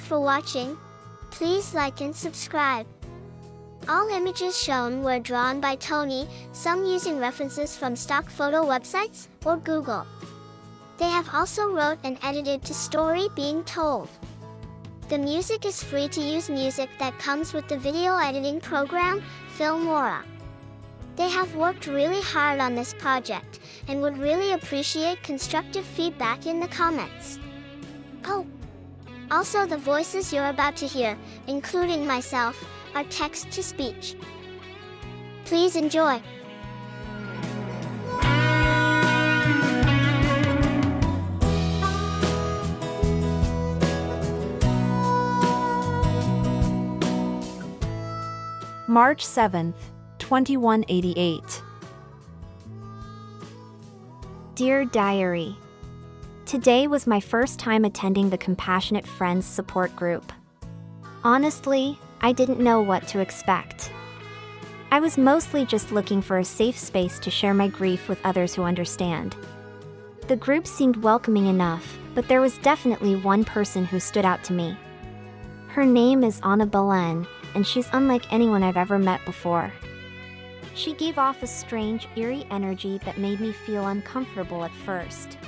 for watching. Please like and subscribe. All images shown were drawn by Tony, some using references from stock photo websites or Google. They have also wrote and edited to story being told. The music is free to use music that comes with the video editing program, Filmora. They have worked really hard on this project and would really appreciate constructive feedback in the comments. Oh! Also, the voices you're about to hear, including myself, are text-to-speech. Please enjoy. March 7th, 2188. Dear Diary, today was my first time attending the Compassionate Friends support group. Honestly, I didn't know what to expect. I was mostly just looking for a safe space to share my grief with others who understand. The group seemed welcoming enough, but there was definitely one person who stood out to me. Her name is Anna Belen, and she's unlike anyone I've ever met before. She gave off a strange, eerie energy that made me feel uncomfortable at first.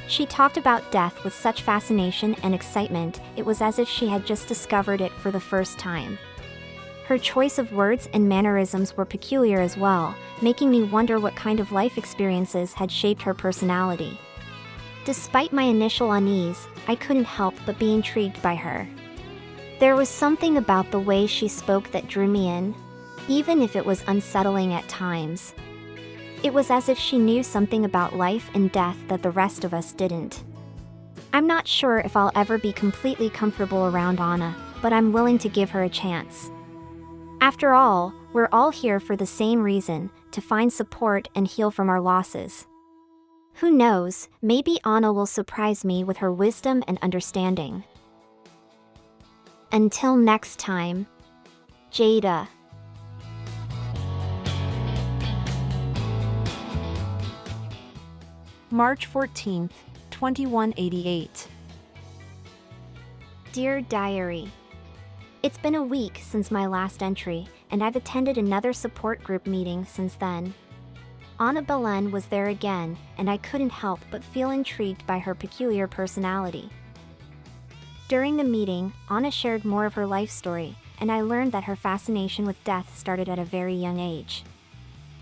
She talked about death with such fascination and excitement, it was as if she had just discovered it for the first time. Her choice of words and mannerisms were peculiar as well, making me wonder what kind of life experiences had shaped her personality. Despite my initial unease, I couldn't help but be intrigued by her. There was something about the way she spoke that drew me in, even if it was unsettling at times. It was as if she knew something about life and death that the rest of us didn't. I'm not sure if I'll ever be completely comfortable around Anna, but I'm willing to give her a chance. After all, we're all here for the same reason, to find support and heal from our losses. Who knows, maybe Anna will surprise me with her wisdom and understanding. Until next time, Jada. March 14th, 2188. Dear Diary, it's been a week since my last entry, and I've attended another support group meeting since then. Anna Belen was there again, and I couldn't help but feel intrigued by her peculiar personality. During the meeting, Anna shared more of her life story, and I learned that her fascination with death started at a very young age.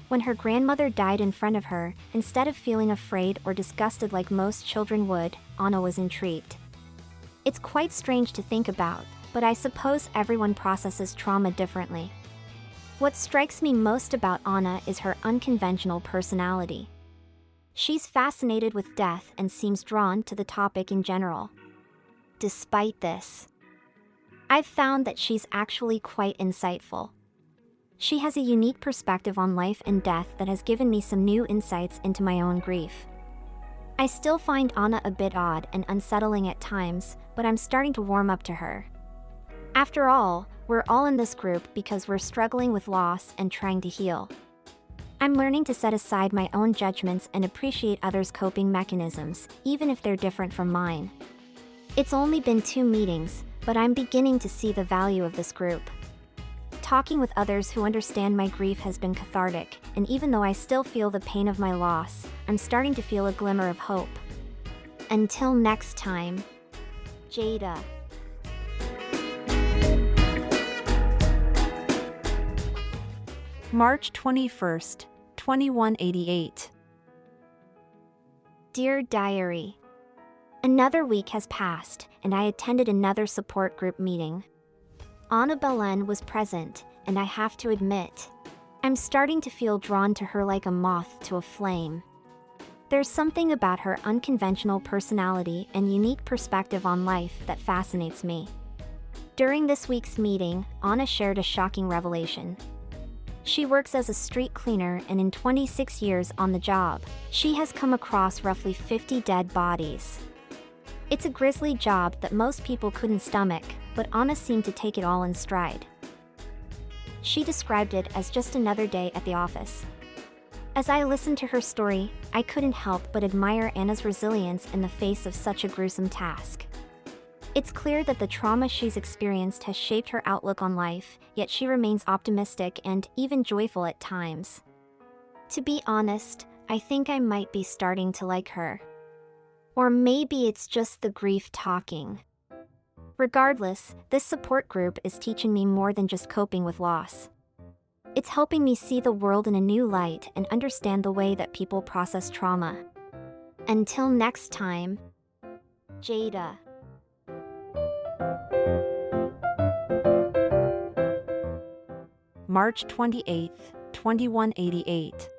When her grandmother died in front of her, instead of feeling afraid or disgusted like most children would, Anna was intrigued. It's quite strange to think about, but I suppose everyone processes trauma differently. What strikes me most about Anna is her unconventional personality. She's fascinated with death and seems drawn to the topic in general. Despite this, I've found that she's actually quite insightful. She has a unique perspective on life and death that has given me some new insights into my own grief. I still find Anna a bit odd and unsettling at times, but I'm starting to warm up to her. After all, we're all in this group because we're struggling with loss and trying to heal. I'm learning to set aside my own judgments and appreciate others' coping mechanisms, even if they're different from mine. It's only been 2 meetings, but I'm beginning to see the value of this group. Talking with others who understand my grief has been cathartic, and even though I still feel the pain of my loss, I'm starting to feel a glimmer of hope. Until next time, Jada. March 21st, 2188. Dear Diary, another week has passed, and I attended another support group meeting. Anna Belen was present, and I have to admit, I'm starting to feel drawn to her like a moth to a flame. There's something about her unconventional personality and unique perspective on life that fascinates me. During this week's meeting, Anna shared a shocking revelation. She works as a street cleaner, and in 26 years on the job, she has come across roughly 50 dead bodies. It's a grisly job that most people couldn't stomach, but Anna seemed to take it all in stride. She described it as just another day at the office. As I listened to her story, I couldn't help but admire Anna's resilience in the face of such a gruesome task. It's clear that the trauma she's experienced has shaped her outlook on life, yet she remains optimistic and even joyful at times. To be honest, I think I might be starting to like her. Or maybe it's just the grief talking. Regardless, this support group is teaching me more than just coping with loss. It's helping me see the world in a new light and understand the way that people process trauma. Until next time, Jada. March 28, 2188.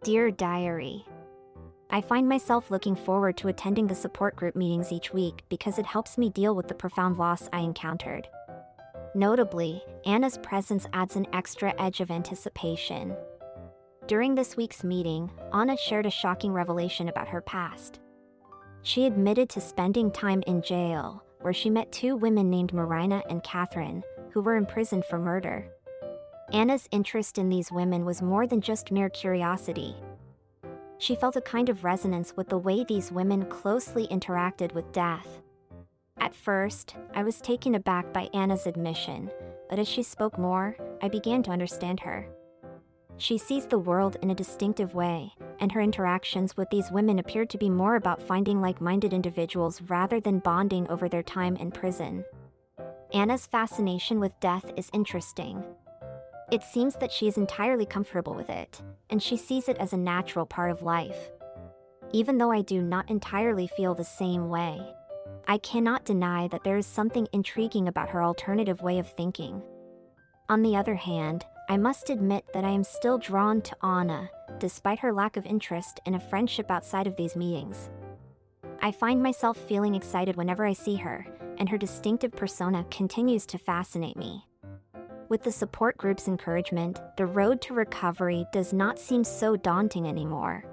Dear Diary, I find myself looking forward to attending the support group meetings each week because it helps me deal with the profound loss I encountered. Notably, Anna's presence adds an extra edge of anticipation. During this week's meeting, Anna shared a shocking revelation about her past. She admitted to spending time in jail, where she met two women named Marina and Catherine, who were imprisoned for murder. Anna's interest in these women was more than just mere curiosity. She felt a kind of resonance with the way these women closely interacted with death. At first, I was taken aback by Anna's admission, but as she spoke more, I began to understand her. She sees the world in a distinctive way, and her interactions with these women appeared to be more about finding like-minded individuals rather than bonding over their time in prison. Anna's fascination with death is interesting. It seems that she is entirely comfortable with it, and she sees it as a natural part of life. Even though I do not entirely feel the same way, I cannot deny that there is something intriguing about her alternative way of thinking. On the other hand, I must admit that I am still drawn to Anna, despite her lack of interest in a friendship outside of these meetings. I find myself feeling excited whenever I see her, and her distinctive persona continues to fascinate me. With the support group's encouragement, the road to recovery does not seem so daunting anymore.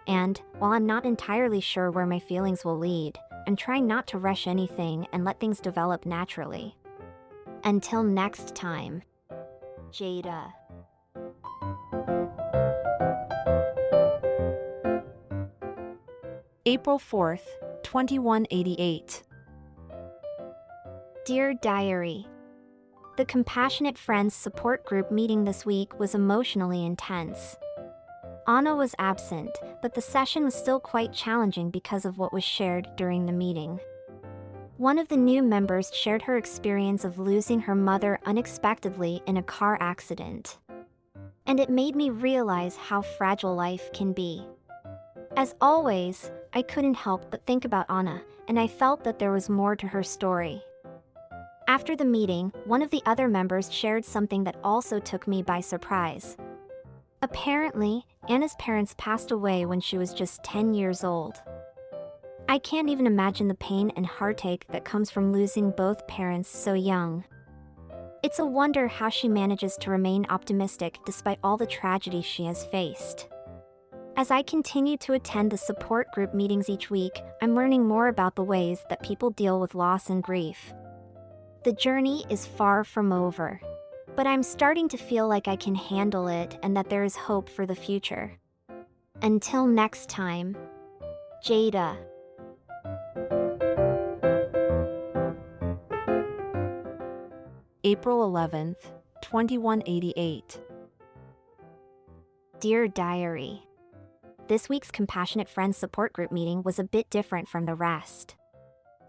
And, while I'm not entirely sure where my feelings will lead, I'm trying not to rush anything and let things develop naturally. Until next time, Jada. April 4th, 2188. Dear Diary, the Compassionate Friends support group meeting this week was emotionally intense. Anna was absent, but the session was still quite challenging because of what was shared during the meeting. One of the new members shared her experience of losing her mother unexpectedly in a car accident. And it made me realize how fragile life can be. As always, I couldn't help but think about Anna, and I felt that there was more to her story. After the meeting, one of the other members shared something that also took me by surprise. Apparently, Anna's parents passed away when she was just 10 years old. I can't even imagine the pain and heartache that comes from losing both parents so young. It's a wonder how she manages to remain optimistic despite all the tragedy she has faced. As I continue to attend the support group meetings each week, I'm learning more about the ways that people deal with loss and grief. The journey is far from over, but I'm starting to feel like I can handle it and that there is hope for the future. Until next time, Jada. April 11th, 2188. Dear Diary, this week's Compassionate Friends support group meeting was a bit different from the rest.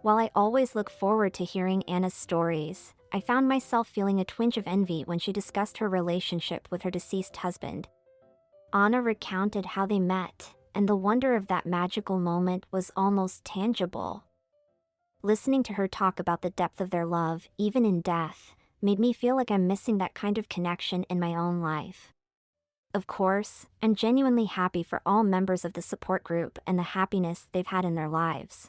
While I always look forward to hearing Anna's stories, I found myself feeling a twinge of envy when she discussed her relationship with her deceased husband. Anna recounted how they met, and the wonder of that magical moment was almost tangible. Listening to her talk about the depth of their love, even in death, made me feel like I'm missing that kind of connection in my own life. Of course, I'm genuinely happy for all members of the support group and the happiness they've had in their lives.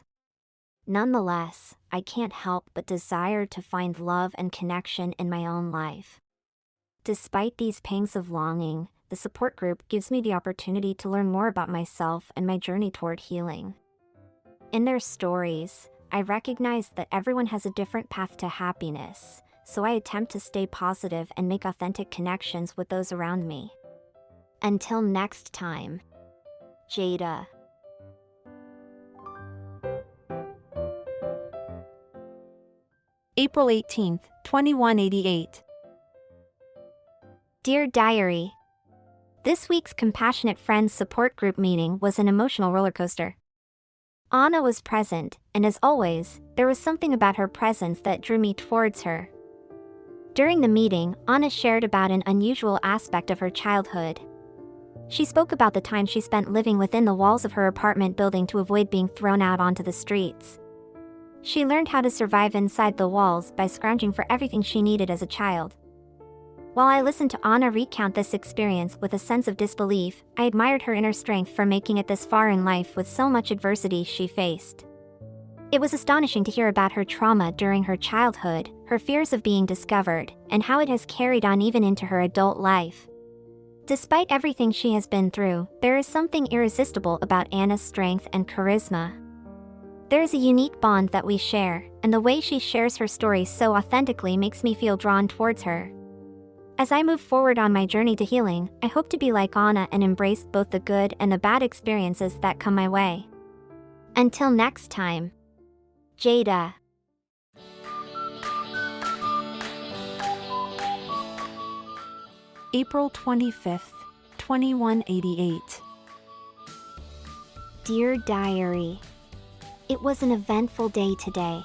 Nonetheless, I can't help but desire to find love and connection in my own life. Despite these pangs of longing, the support group gives me the opportunity to learn more about myself and my journey toward healing. In their stories, I recognize that everyone has a different path to happiness, so I attempt to stay positive and make authentic connections with those around me. Until next time, Jada. April 18, 2188. Dear Diary, this week's Compassionate Friends support group meeting was an emotional roller coaster. Anna was present, and as always, there was something about her presence that drew me towards her. During the meeting, Anna shared about an unusual aspect of her childhood. She spoke about the time she spent living within the walls of her apartment building to avoid being thrown out onto the streets. She learned how to survive inside the walls by scrounging for everything she needed as a child. While I listened to Anna recount this experience with a sense of disbelief, I admired her inner strength for making it this far in life with so much adversity she faced. It was astonishing to hear about her trauma during her childhood, her fears of being discovered, and how it has carried on even into her adult life. Despite everything she has been through, there is something irresistible about Anna's strength and charisma. There is a unique bond that we share, and the way she shares her story so authentically makes me feel drawn towards her. As I move forward on my journey to healing, I hope to be like Anna and embrace both the good and the bad experiences that come my way. Until next time, Jada. April 25, 2188. Dear Diary, it was an eventful day today.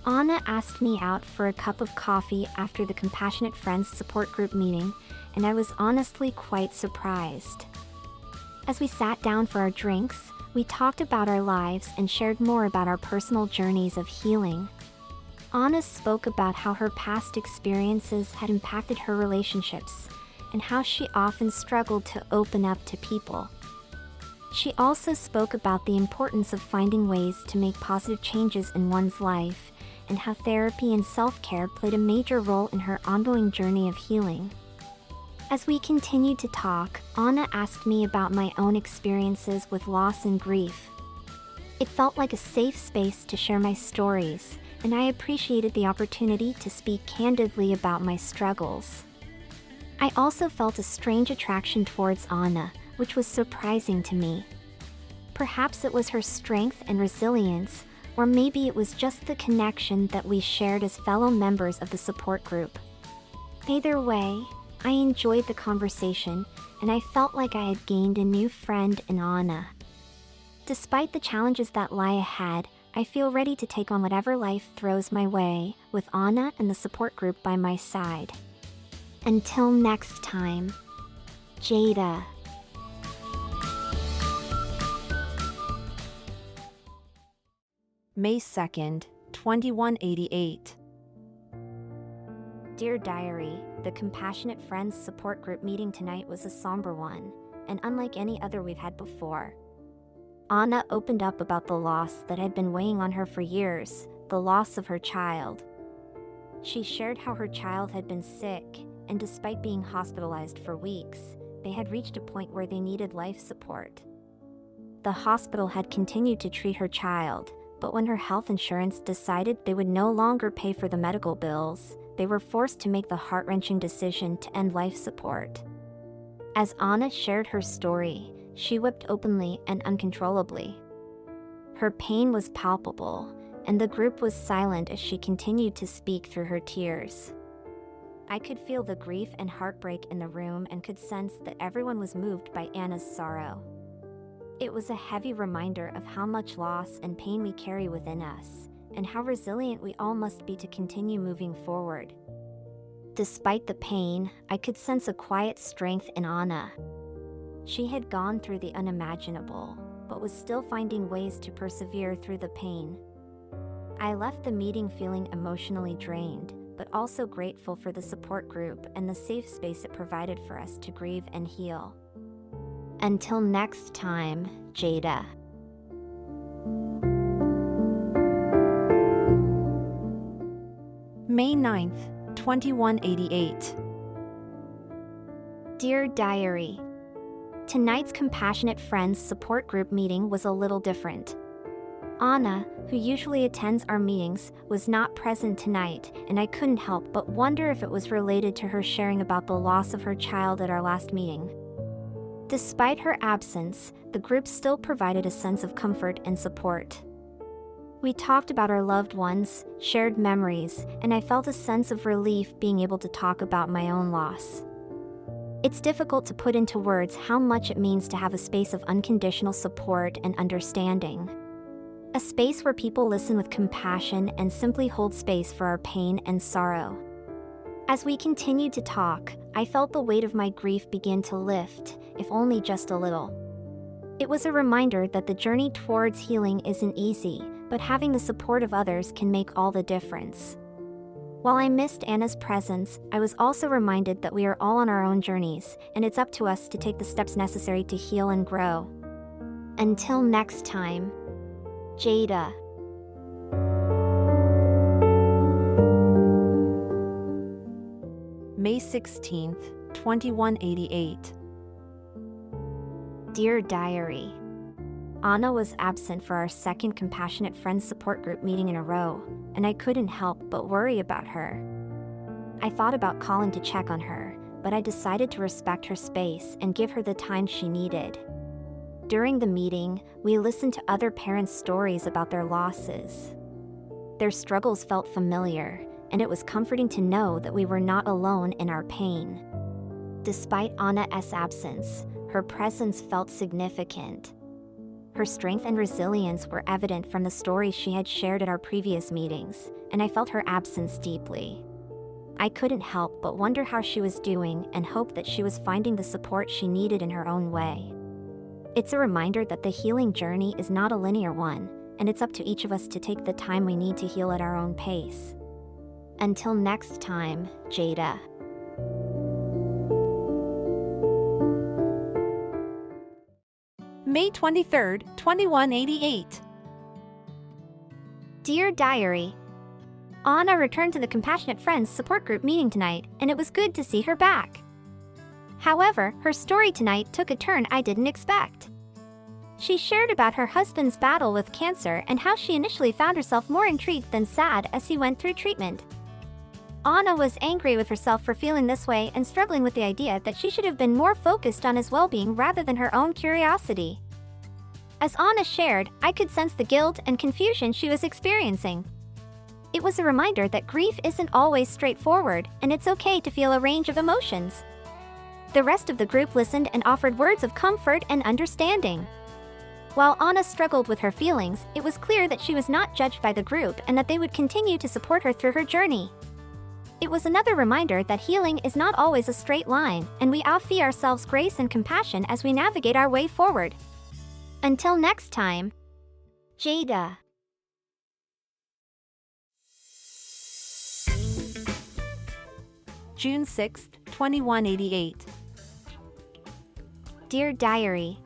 Anna asked me out for a cup of coffee after the Compassionate Friends support group meeting, and I was honestly quite surprised. As we sat down for our drinks, we talked about our lives and shared more about our personal journeys of healing. Anna spoke about how her past experiences had impacted her relationships, and how she often struggled to open up to people. She also spoke about the importance of finding ways to make positive changes in one's life, and how therapy and self-care played a major role in her ongoing journey of healing. As we continued to talk, Anna asked me about my own experiences with loss and grief. It felt like a safe space to share my stories, and I appreciated the opportunity to speak candidly about my struggles. I also felt a strange attraction towards Anna, which was surprising to me. Perhaps it was her strength and resilience, or maybe it was just the connection that we shared as fellow members of the support group. Either way, I enjoyed the conversation, and I felt like I had gained a new friend in Anna. Despite the challenges that lie ahead, I feel ready to take on whatever life throws my way, with Anna and the support group by my side. Until next time, Jada. May 2nd, 2188. Dear Diary, the Compassionate Friends support group meeting tonight was a somber one, and unlike any other we've had before. Anna opened up about the loss that had been weighing on her for years, the loss of her child. She shared how her child had been sick, and despite being hospitalized for weeks, they had reached a point where they needed life support. The hospital had continued to treat her child, but when her health insurance decided they would no longer pay for the medical bills, they were forced to make the heart-wrenching decision to end life support. As Anna shared her story, she wept openly and uncontrollably. Her pain was palpable, and the group was silent as she continued to speak through her tears. I could feel the grief and heartbreak in the room and could sense that everyone was moved by Anna's sorrow. It was a heavy reminder of how much loss and pain we carry within us, and how resilient we all must be to continue moving forward. Despite the pain, I could sense a quiet strength in Anna. She had gone through the unimaginable, but was still finding ways to persevere through the pain. I left the meeting feeling emotionally drained, but also grateful for the support group and the safe space it provided for us to grieve and heal. Until next time, Jada. May 9th, 2188. Dear Diary, tonight's Compassionate Friends support group meeting was a little different. Anna, who usually attends our meetings, was not present tonight, and I couldn't help but wonder if it was related to her sharing about the loss of her child at our last meeting. Despite her absence, the group still provided a sense of comfort and support. We talked about our loved ones, shared memories, and I felt a sense of relief being able to talk about my own loss. It's difficult to put into words how much it means to have a space of unconditional support and understanding. A space where people listen with compassion and simply hold space for our pain and sorrow. As we continued to talk, I felt the weight of my grief begin to lift, if only just a little. It was a reminder that the journey towards healing isn't easy, but having the support of others can make all the difference. While I missed Anna's presence, I was also reminded that we are all on our own journeys, and it's up to us to take the steps necessary to heal and grow. Until next time, Jada. May 16th, 2188. Dear Diary, Anna was absent for our second Compassionate Friends support group meeting in a row, and I couldn't help but worry about her. I thought about calling to check on her, but I decided to respect her space and give her the time she needed. During the meeting, we listened to other parents' stories about their losses. Their struggles felt familiar, and it was comforting to know that we were not alone in our pain. Despite Anna's absence, her presence felt significant. Her strength and resilience were evident from the stories she had shared at our previous meetings, and I felt her absence deeply. I couldn't help but wonder how she was doing and hope that she was finding the support she needed in her own way. It's a reminder that the healing journey is not a linear one, and it's up to each of us to take the time we need to heal at our own pace. Until next time, Jada. May 23rd, 2188. Dear Diary, Anna returned to the Compassionate Friends support group meeting tonight, and it was good to see her back. However, her story tonight took a turn I didn't expect. She shared about her husband's battle with cancer and how she initially found herself more intrigued than sad as he went through treatment. Anna was angry with herself for feeling this way and struggling with the idea that she should have been more focused on his well-being rather than her own curiosity. As Anna shared, I could sense the guilt and confusion she was experiencing. It was a reminder that grief isn't always straightforward, and it's okay to feel a range of emotions. The rest of the group listened and offered words of comfort and understanding. While Anna struggled with her feelings, it was clear that she was not judged by the group and that they would continue to support her through her journey. It was another reminder that healing is not always a straight line, and we offer ourselves grace and compassion as we navigate our way forward. Until next time, Jada. June 6th, 2188. Dear Diary,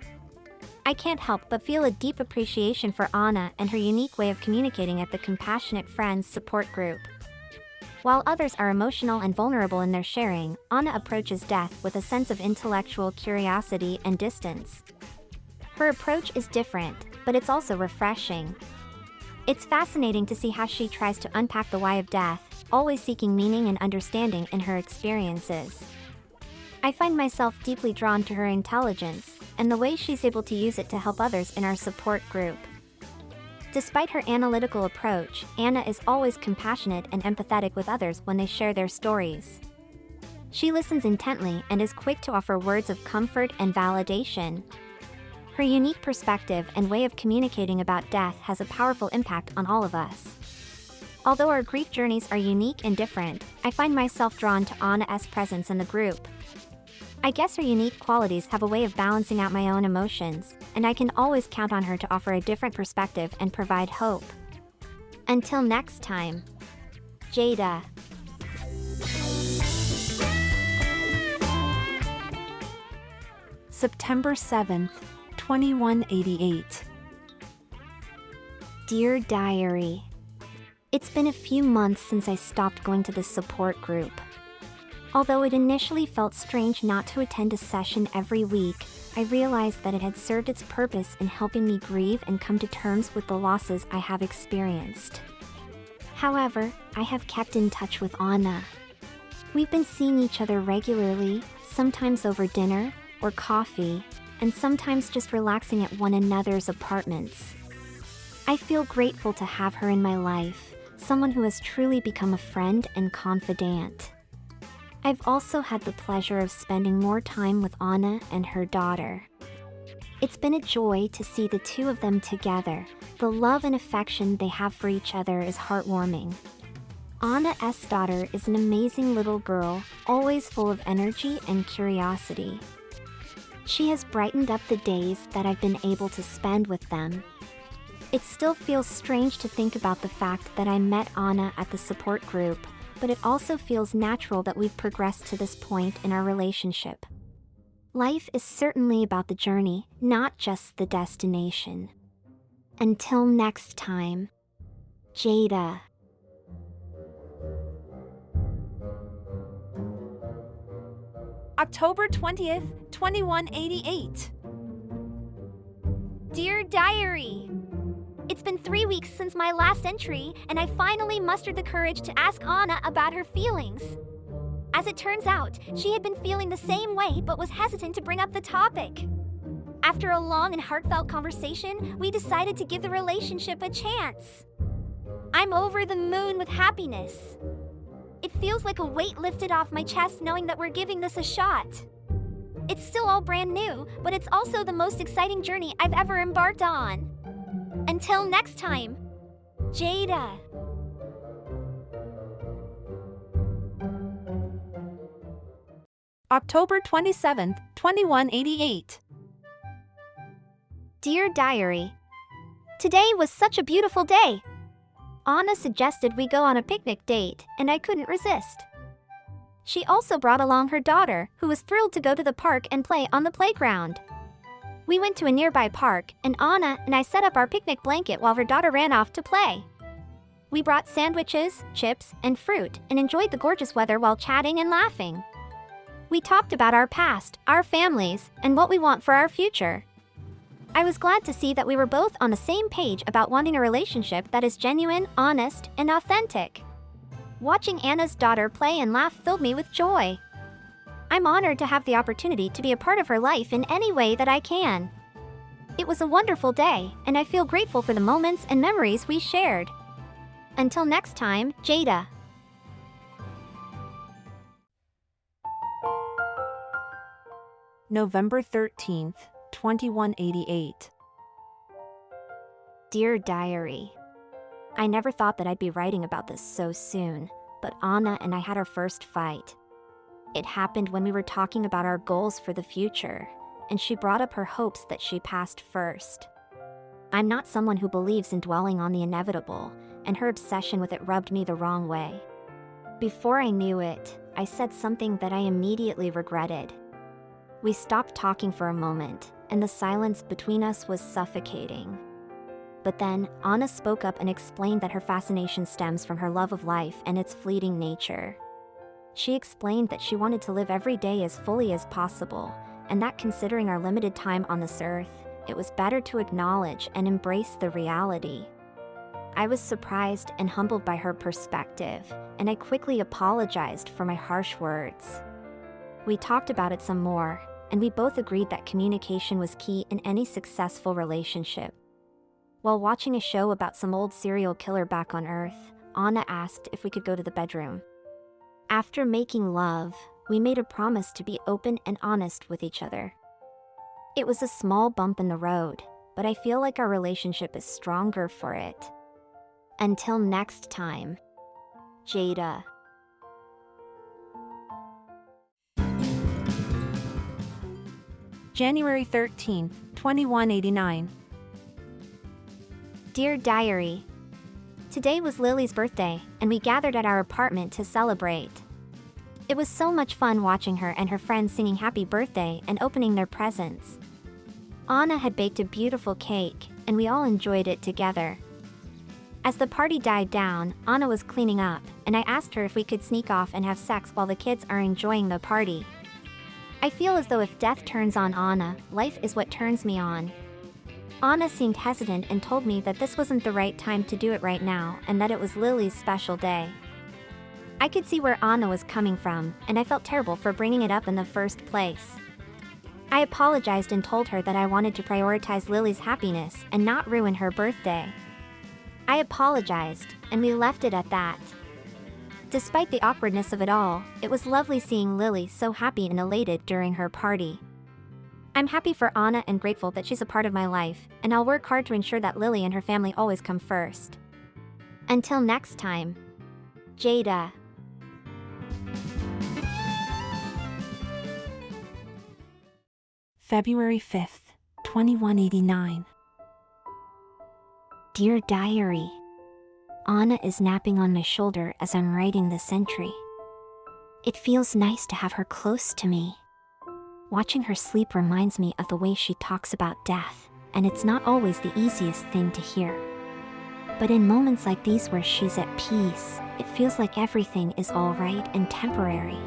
I can't help but feel a deep appreciation for Anna and her unique way of communicating at the Compassionate Friends support group. While others are emotional and vulnerable in their sharing, Anna approaches death with a sense of intellectual curiosity and distance. Her approach is different, but it's also refreshing. It's fascinating to see how she tries to unpack the why of death, always seeking meaning and understanding in her experiences. I find myself deeply drawn to her intelligence and the way she's able to use it to help others in our support group. Despite her analytical approach, Anna is always compassionate and empathetic with others when they share their stories. She listens intently and is quick to offer words of comfort and validation. Her unique perspective and way of communicating about death has a powerful impact on all of us. Although our grief journeys are unique and different, I find myself drawn to Anna's presence in the group. I guess her unique qualities have a way of balancing out my own emotions, and I can always count on her to offer a different perspective and provide hope. Until next time, Jada. September 7th, 2188. Dear Diary, it's been a few months since I stopped going to the support group. Although it initially felt strange not to attend a session every week, I realized that it had served its purpose in helping me grieve and come to terms with the losses I have experienced. However, I have kept in touch with Anna. We've been seeing each other regularly, sometimes over dinner or coffee, and sometimes just relaxing at one another's apartments. I feel grateful to have her in my life, someone who has truly become a friend and confidant. I've also had the pleasure of spending more time with Anna and her daughter. It's been a joy to see the two of them together. The love and affection they have for each other is heartwarming. Anna's daughter is an amazing little girl, always full of energy and curiosity. She has brightened up the days that I've been able to spend with them. It still feels strange to think about the fact that I met Anna at the support group, but it also feels natural that we've progressed to this point in our relationship. Life is certainly about the journey, not just the destination. Until next time, Jada. October 20th, 2188. Dear Diary, it's been 3 weeks since my last entry, and I finally mustered the courage to ask Anna about her feelings. As it turns out, she had been feeling the same way but was hesitant to bring up the topic. After a long and heartfelt conversation, we decided to give the relationship a chance. I'm over the moon with happiness. It feels like a weight lifted off my chest knowing that we're giving this a shot. It's still all brand new, but it's also the most exciting journey I've ever embarked on. Until next time, Jada. October 27th, 2188. Dear Diary, today was such a beautiful day. Anna suggested we go on a picnic date, and I couldn't resist. She also brought along her daughter, who was thrilled to go to the park and play on the playground. We went to a nearby park, and Anna and I set up our picnic blanket while her daughter ran off to play. We brought sandwiches, chips, and fruit, and enjoyed the gorgeous weather while chatting and laughing. We talked about our past, our families, and what we want for our future. I was glad to see that we were both on the same page about wanting a relationship that is genuine, honest, and authentic. Watching Anna's daughter play and laugh filled me with joy. I'm honored to have the opportunity to be a part of her life in any way that I can. It was a wonderful day, and I feel grateful for the moments and memories we shared. Until next time, Jada. November 13th, 2188. Dear Diary, I never thought that I'd be writing about this so soon, but Anna and I had our first fight. It happened when we were talking about our goals for the future, and she brought up her hopes that she passed first. I'm not someone who believes in dwelling on the inevitable, and her obsession with it rubbed me the wrong way. Before I knew it, I said something that I immediately regretted. We stopped talking for a moment, and the silence between us was suffocating. But then, Anna spoke up and explained that her fascination stems from her love of life and its fleeting nature. She explained that she wanted to live every day as fully as possible, and that considering our limited time on this earth, it was better to acknowledge and embrace the reality. I was surprised and humbled by her perspective, and I quickly apologized for my harsh words. We talked about it some more, and we both agreed that communication was key in any successful relationship. While watching a show about some old serial killer back on Earth, Anna asked if we could go to the bedroom. After making love, we made a promise to be open and honest with each other. It was a small bump in the road, but I feel like our relationship is stronger for it. Until next time, Jada. January 13th, 2189. Dear Diary, today was Lily's birthday, and we gathered at our apartment to celebrate. It was so much fun watching her and her friends singing happy birthday and opening their presents. Anna had baked a beautiful cake, and we all enjoyed it together. As the party died down, Anna was cleaning up, and I asked her if we could sneak off and have sex while the kids are enjoying the party. I feel as though if death turns on Anna, life is what turns me on. Anna seemed hesitant and told me that this wasn't the right time to do it right now, and that it was Lily's special day. I could see where Anna was coming from, and I felt terrible for bringing it up in the first place. I apologized and told her that I wanted to prioritize Lily's happiness and not ruin her birthday. I apologized, and we left it at that. Despite the awkwardness of it all, it was lovely seeing Lily so happy and elated during her party. I'm happy for Anna and grateful that she's a part of my life, and I'll work hard to ensure that Lily and her family always come first. Until next time. Jada. February 5th, 2189. Dear Diary. Anna is napping on my shoulder as I'm writing this entry. It feels nice to have her close to me. Watching her sleep reminds me of the way she talks about death, and it's not always the easiest thing to hear. But in moments like these where she's at peace, it feels like everything is all right and temporary.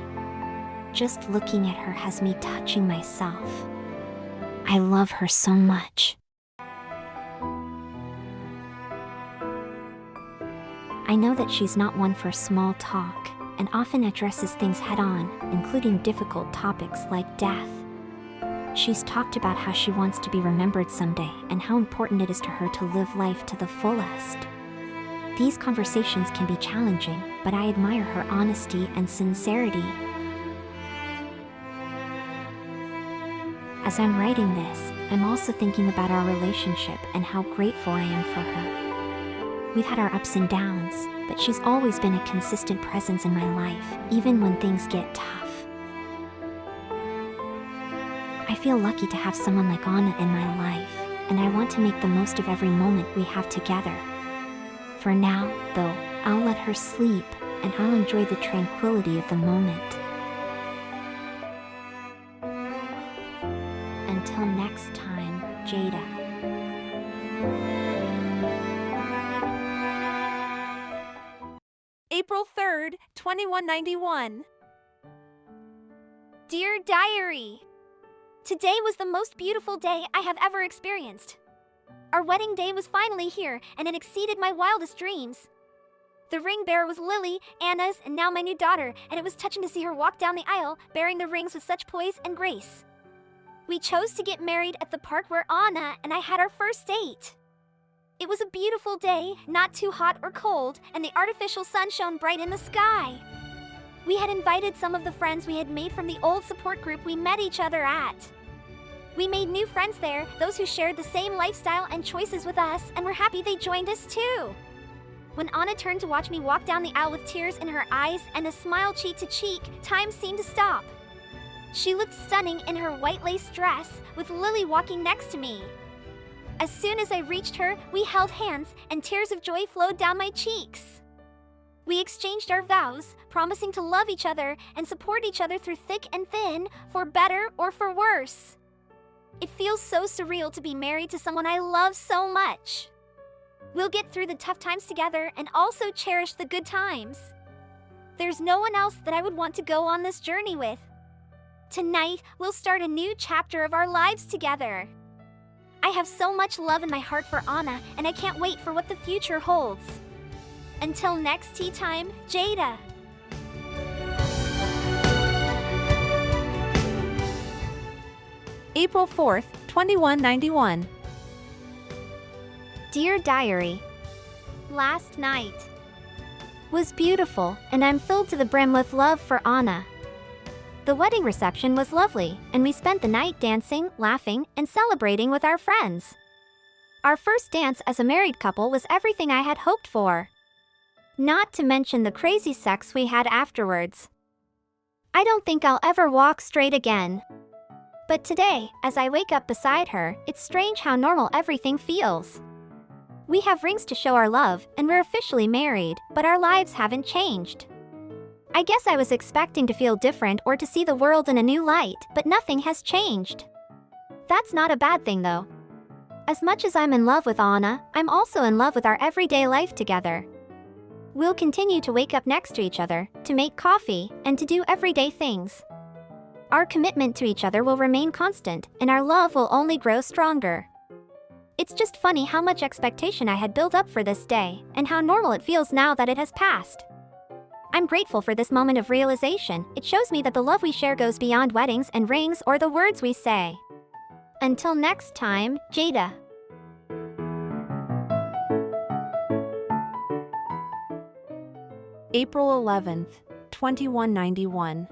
Just looking at her has me touching myself. I love her so much. I know that she's not one for small talk, and often addresses things head-on, including difficult topics like death. She's talked about how she wants to be remembered someday and how important it is to her to live life to the fullest. These conversations can be challenging, but I admire her honesty and sincerity. As I'm writing this, I'm also thinking about our relationship and how grateful I am for her. We've had our ups and downs, but she's always been a consistent presence in my life, even when things get tough. I feel lucky to have someone like Anna in my life, and I want to make the most of every moment we have together. For now, though, I'll let her sleep, and I'll enjoy the tranquility of the moment. Until next time, Jada. April 3rd, 2191. Dear Diary, today was the most beautiful day I have ever experienced. Our wedding day was finally here, and it exceeded my wildest dreams. The ring bearer was Lily, Anna's, and now my new daughter, and it was touching to see her walk down the aisle, bearing the rings with such poise and grace. We chose to get married at the park where Anna and I had our first date. It was a beautiful day, not too hot or cold, and the artificial sun shone bright in the sky. We had invited some of the friends we had made from the old support group we met each other at. We made new friends there, those who shared the same lifestyle and choices with us, and were happy they joined us too. When Anna turned to watch me walk down the aisle with tears in her eyes and a smile cheek to cheek, time seemed to stop. She looked stunning in her white lace dress, with Lily walking next to me. As soon as I reached her, we held hands, and tears of joy flowed down my cheeks. We exchanged our vows, promising to love each other and support each other through thick and thin, for better or for worse. It feels so surreal to be married to someone I love so much. We'll get through the tough times together and also cherish the good times. There's no one else that I would want to go on this journey with. Tonight, we'll start a new chapter of our lives together. I have so much love in my heart for Anna, and I can't wait for what the future holds. Until next tea time, Jada. April 4th, 2191. Dear Diary, last night was beautiful, and I'm filled to the brim with love for Anna. The wedding reception was lovely, and we spent the night dancing, laughing, and celebrating with our friends. Our first dance as a married couple was everything I had hoped for. Not to mention the crazy sex we had afterwards. I don't think I'll ever walk straight again. But today, as I wake up beside her, it's strange how normal everything feels. We have rings to show our love, and we're officially married, but our lives haven't changed. I guess I was expecting to feel different or to see the world in a new light, but nothing has changed. That's not a bad thing though. As much as I'm in love with Anna, I'm also in love with our everyday life together. We'll continue to wake up next to each other, to make coffee, and to do everyday things. Our commitment to each other will remain constant, and our love will only grow stronger. It's just funny how much expectation I had built up for this day, and how normal it feels now that it has passed. I'm grateful for this moment of realization. It shows me that the love we share goes beyond weddings and rings or the words we say. Until next time, Jada. April 11th, 2191.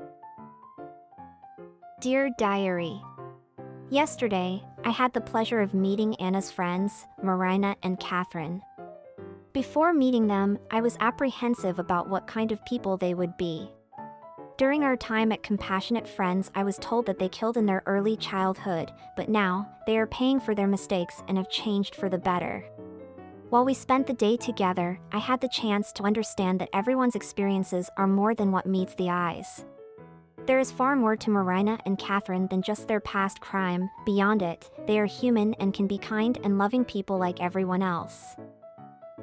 Dear Diary, yesterday, I had the pleasure of meeting Anna's friends, Marina and Catherine. Before meeting them, I was apprehensive about what kind of people they would be. During our time at Compassionate Friends, I was told that they killed in their early childhood, but now, they are paying for their mistakes and have changed for the better. While we spent the day together, I had the chance to understand that everyone's experiences are more than what meets the eyes. There is far more to Marina and Catherine than just their past crime. Beyond it, they are human and can be kind and loving people like everyone else.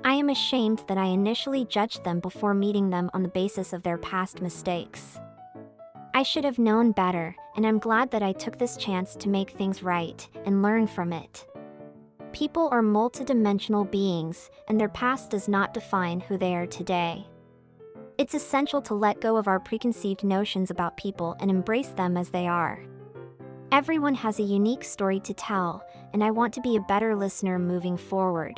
I am ashamed that I initially judged them before meeting them on the basis of their past mistakes. I should have known better, and I'm glad that I took this chance to make things right and learn from it. People are multidimensional beings, and their past does not define who they are today. It's essential to let go of our preconceived notions about people and embrace them as they are. Everyone has a unique story to tell, and I want to be a better listener moving forward.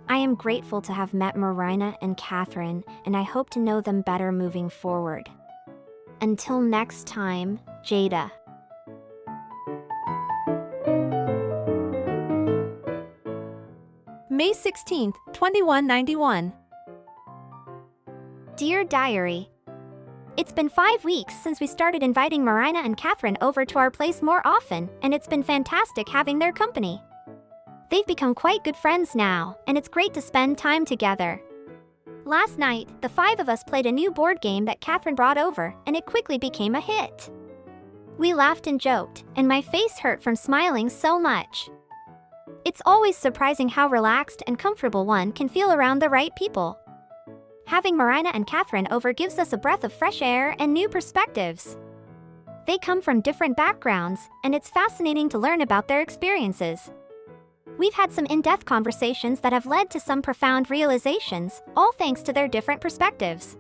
I am grateful to have met Marina and Catherine, and I hope to know them better moving forward. Until next time, Jada. May 16th, 2191. Dear Diary, it's been 5 weeks since we started inviting Marina and Catherine over to our place more often, and it's been fantastic having their company. They've become quite good friends now, and it's great to spend time together. Last night, the 5 of us played a new board game that Catherine brought over, and it quickly became a hit. We laughed and joked, and my face hurt from smiling so much. It's always surprising how relaxed and comfortable one can feel around the right people. Having Marina and Catherine over gives us a breath of fresh air and new perspectives. They come from different backgrounds, and it's fascinating to learn about their experiences. We've had some in-depth conversations that have led to some profound realizations, all thanks to their different perspectives.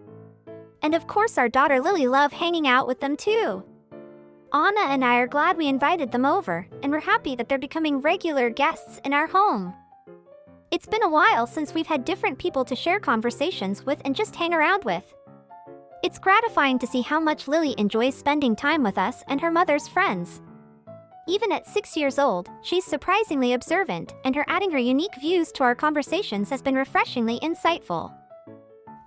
And of course our daughter Lily loves hanging out with them too. Anna and I are glad we invited them over, and we're happy that they're becoming regular guests in our home. It's been a while since we've had different people to share conversations with and just hang around with. It's gratifying to see how much Lily enjoys spending time with us and her mother's friends. Even at 6 years old, she's surprisingly observant, and her adding her unique views to our conversations has been refreshingly insightful.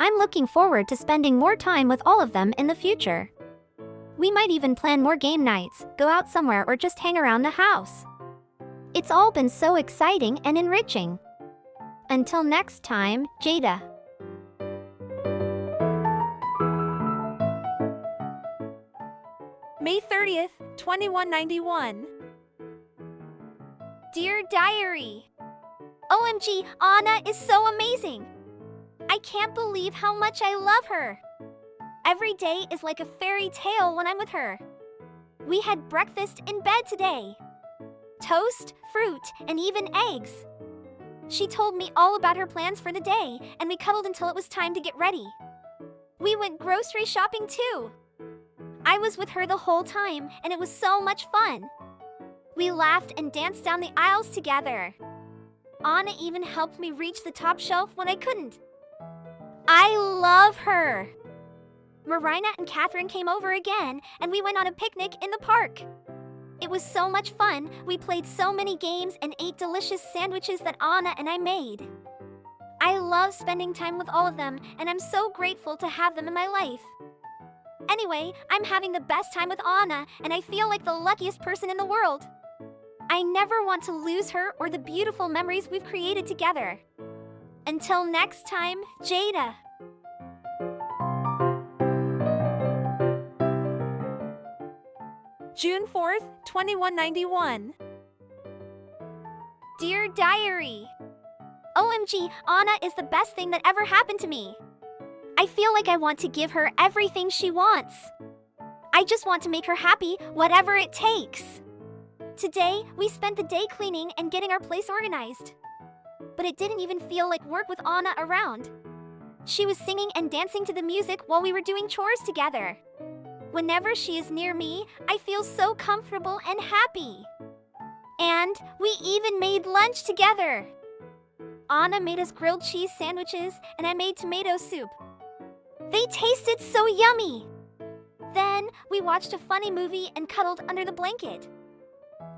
I'm looking forward to spending more time with all of them in the future. We might even plan more game nights, go out somewhere, or just hang around the house. It's all been so exciting and enriching. Until next time, Jada. May 30th, 2191. Dear Diary, OMG, Anna is so amazing. I can't believe how much I love her. Every day is like a fairy tale when I'm with her. We had breakfast in bed today. Toast, fruit, and even eggs. She told me all about her plans for the day, and we cuddled until it was time to get ready. We went grocery shopping too. I was with her the whole time, and it was so much fun. We laughed and danced down the aisles together. Anna even helped me reach the top shelf when I couldn't. I love her. Marina and Catherine came over again, and we went on a picnic in the park. It was so much fun. We played so many games and ate delicious sandwiches that Anna and I made. I love spending time with all of them, and I'm so grateful to have them in my life. Anyway, I'm having the best time with Anna, and I feel like the luckiest person in the world. I never want to lose her or the beautiful memories we've created together. Until next time, Jada. June 4th, 2191. Dear Diary, OMG, Anna is the best thing that ever happened to me. I feel like I want to give her everything she wants. I just want to make her happy, whatever it takes. Today, we spent the day cleaning and getting our place organized. But it didn't even feel like work with Anna around. She was singing and dancing to the music while we were doing chores together. Whenever she is near me, I feel so comfortable and happy. And we even made lunch together. Anna made us grilled cheese sandwiches, and I made tomato soup. They tasted so yummy. Then we watched a funny movie and cuddled under the blanket.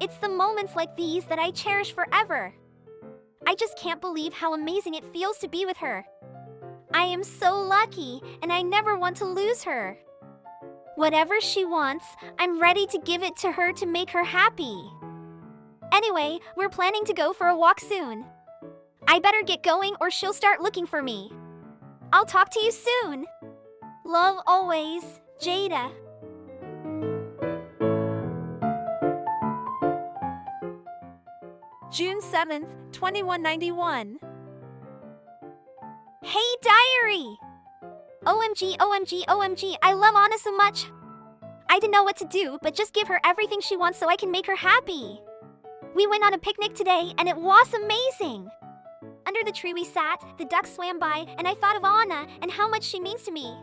It's the moments like these that I cherish forever. I just can't believe how amazing it feels to be with her. I am so lucky, and I never want to lose her. Whatever she wants, I'm ready to give it to her to make her happy. Anyway, we're planning to go for a walk soon. I better get going or she'll start looking for me. I'll talk to you soon. Love always, Jada. June 7th, 2191. Hey, diary! OMG, OMG, OMG, I love Anna so much. I didn't know what to do, but just give her everything she wants so I can make her happy. We went on a picnic today, and it was amazing. Under the tree we sat, the ducks swam by, and I thought of Anna and how much she means to me.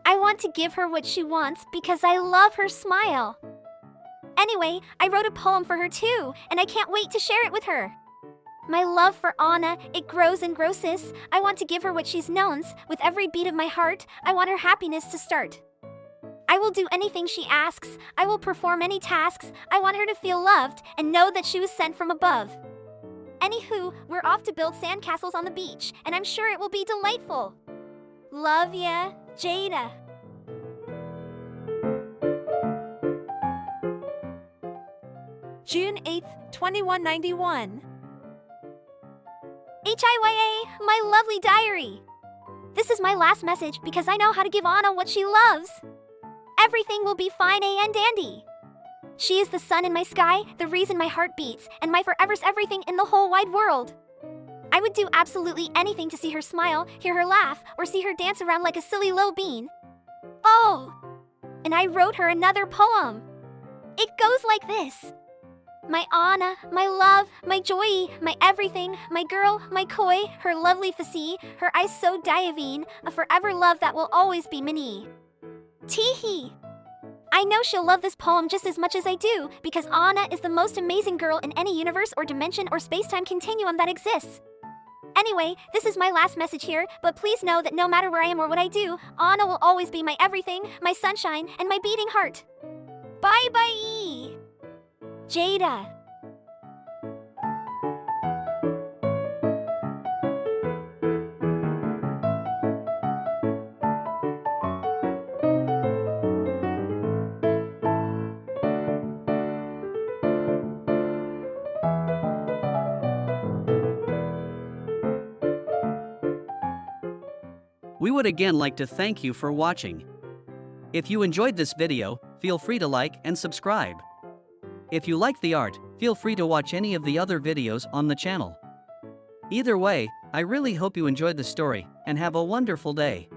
I want to give her what she wants because I love her smile. Anyway, I wrote a poem for her too, and I can't wait to share it with her. My love for Anna, it grows and grosses. I want to give her what she's known. With every beat of my heart, I want her happiness to start. I will do anything she asks. I will perform any tasks. I want her to feel loved and know that she was sent from above. Anywho, we're off to build sandcastles on the beach, and I'm sure it will be delightful. Love ya, Jada. June 8th, 2191. HIYA, my lovely diary. This is my last message because I know how to give Anna what she loves. Everything will be fine and dandy. She is the sun in my sky, the reason my heart beats, and my forever's everything in the whole wide world. I would do absolutely anything to see her smile, hear her laugh, or see her dance around like a silly little bean. Oh! And I wrote her another poem. It goes like this. My Anna, my love, my joy, my everything, my girl, my koi, her lovely physique, her eyes so divine, a forever love that will always be mini. Teehee! I know she'll love this poem just as much as I do, because Anna is the most amazing girl in any universe or dimension or space-time continuum that exists. Anyway, this is my last message here, but please know that no matter where I am or what I do, Anna will always be my everything, my sunshine, and my beating heart. Bye-bye! Jada. We would again like to thank you for watching. If you enjoyed this video, feel free to like and subscribe. If you like the art, feel free to watch any of the other videos on the channel. Either way, I really hope you enjoyed the story and have a wonderful day.